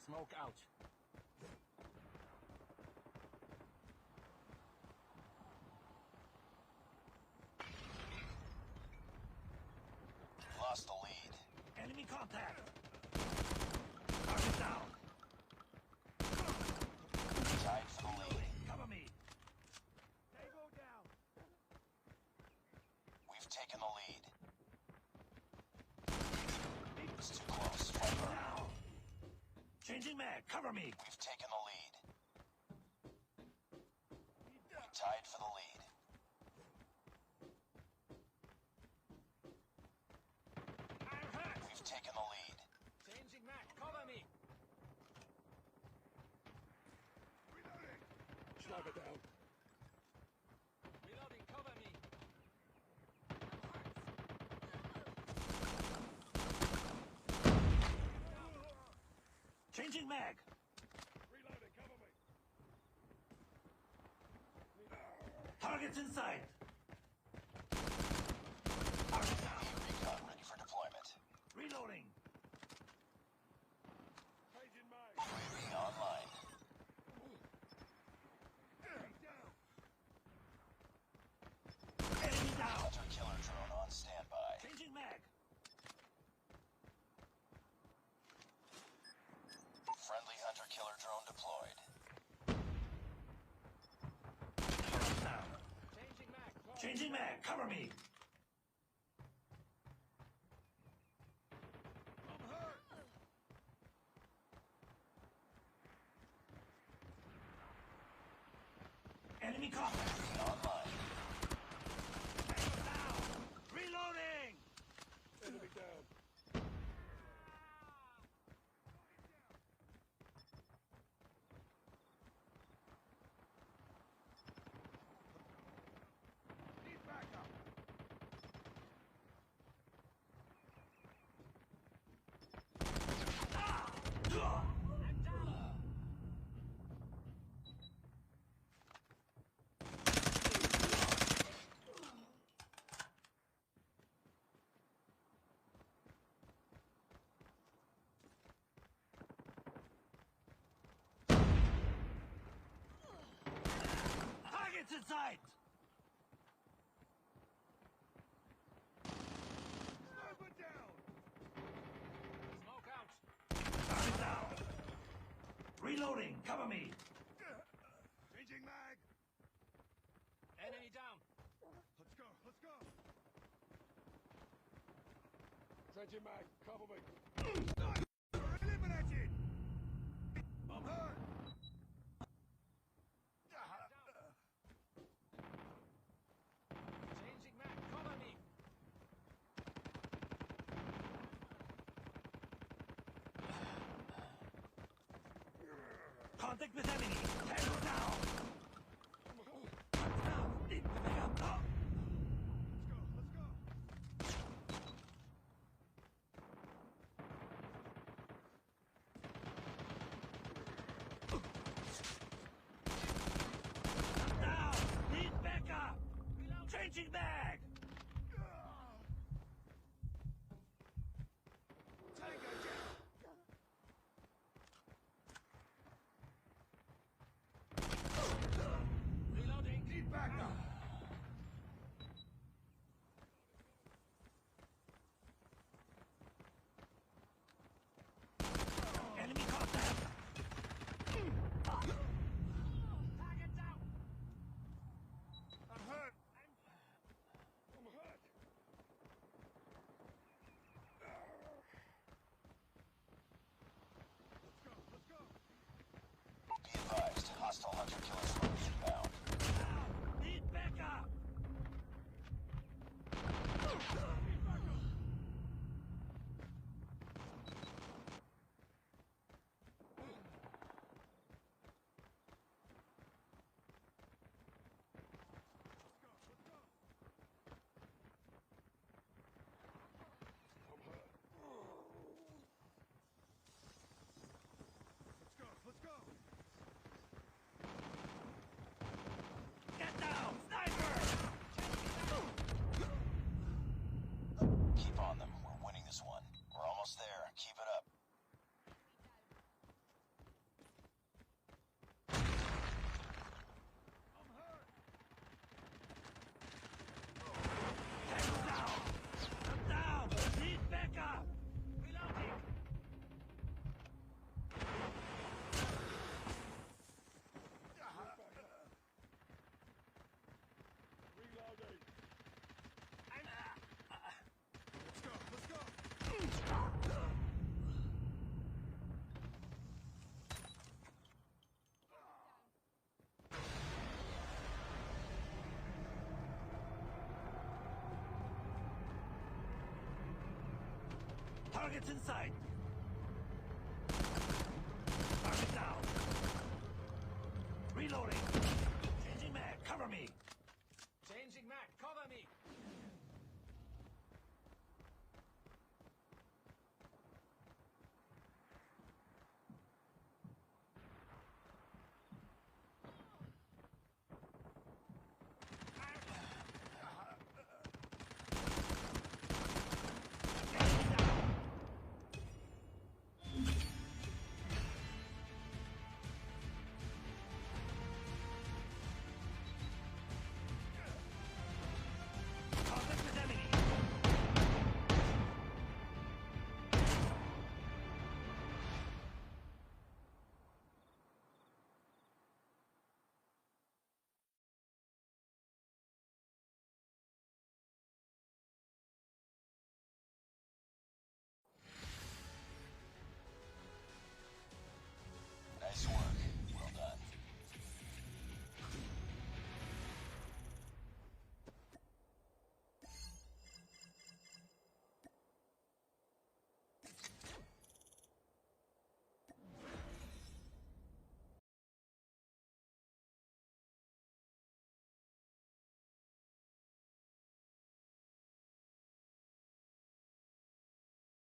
Smoke out. Lost the lead. Enemy contact. Target down. Tied for the lead. Cover me. Tango down. We've taken the lead. It's too close. Fight. Down. Changing mag. Cover me. We've taken the lead. We tied for the lead. I'm hurt. We've taken the lead. Changing mag. Cover me. Reloading. Sniper down. Reloading. Cover me. Changing mag. Reloading. Cover me. Targets in sight. Target down. Recon ready for deployment. Reloading. Changing mag. UAV online. Down. Enemy down. Hunter-killer drone on standby. Changing mag. Friendly hunter-killer drone deployed. Down. Changing mag. Changing mag. Cover me. I'm hurt. Enemy contact. Online. Down. Reloading. Enemy down. Need backup. Targets in sight. Sniper down. Smoke out. Target down. Reloading. Cover me. Changing mag. Enemy down. Let's go. Let's go. Changing mag. Cover me. Sniper eliminated. I'm hurt. Changing mag. Cover me. Contact with enemy. Tango down. Down. Need to pick up. Oh. Let's go. Down. Need backup. Changing mag. Tango down. Targets in sight.